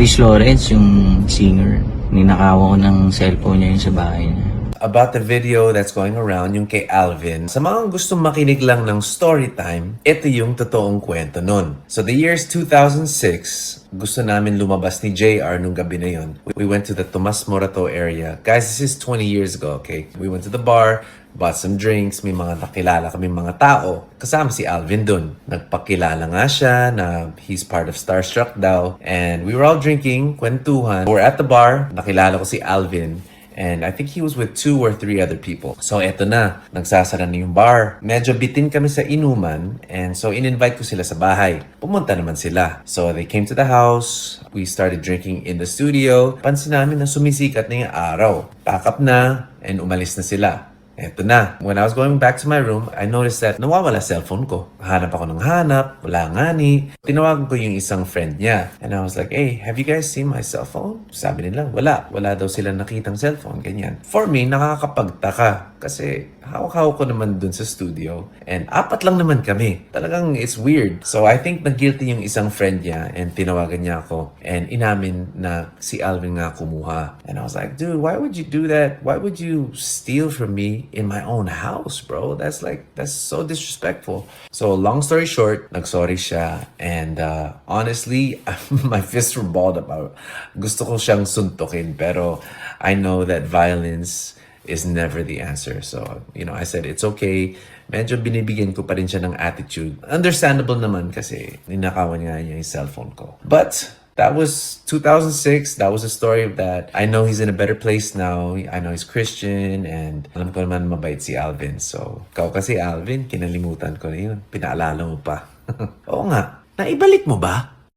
Chris Lawrence, yung singer, ninakawan ko ng cellphone niya yun sa bahay niya. About the video that's going around, yung kay Alvin. Sa mga gustong makinig lang ng story time, ito yung totoong kwento nun. So the year's 2006, gusto namin lumabas ni JR nung gabi na yun. We went to the Tomas Morato area. Guys, this is 20 years ago, okay? We went to the bar, bought some drinks, may mga nakilala kami mga tao. Kasama si Alvin dun. Nagpakilala nga siya na he's part of Starstruck daw. And we were all drinking, kwentuhan. We're at the bar, nakilala ko si Alvin. And I think he was with 2 or 3 other people. So eto na, nagsasara na yung bar. Medyo bitin kami sa inuman and so in-invite ko sila sa bahay. Pumunta naman sila. So they came to the house. We started drinking in the studio. Pansin namin na sumisikat na yung araw. Pack up na and umalis na sila. Eto na. When I was going back to my room, I noticed that nawawala cellphone ko. Hanap ako ng hanap. Wala nga ni. Tinawagan ko yung isang friend niya. And I was like, hey, have you guys seen my cellphone? Sabi nila, wala. Wala daw sila nakitang cellphone. Ganyan. For me, nakakapagtaka. Kasi hawak-hawak ko naman dun sa studio. And 4 lang naman kami. Talagang it's weird. So I think nag-guilty yung isang friend niya and tinawagan niya ako. And inamin na si Alvin nga kumuha. And I was like, dude, why would you do that? Why would you steal from me in my own house, bro? That's so disrespectful. So long story short, nagsorry siya. And honestly, my fists were balled about. Gusto ko siyang suntukin. Pero I know that violence is never the answer. So, I said, it's okay. Medyo binibigyan ko pa rin siya ng attitude. Understandable naman kasi ninakawan nga niya yung cellphone ko. But that was 2006. That was a story of that. I know he's in a better place now. I know he's Christian and alam ko naman mabait si Alvin. So, ikaw kasi Alvin, kinalimutan ko na yun. Pinaalala mo pa. Oo nga, naibalik mo ba?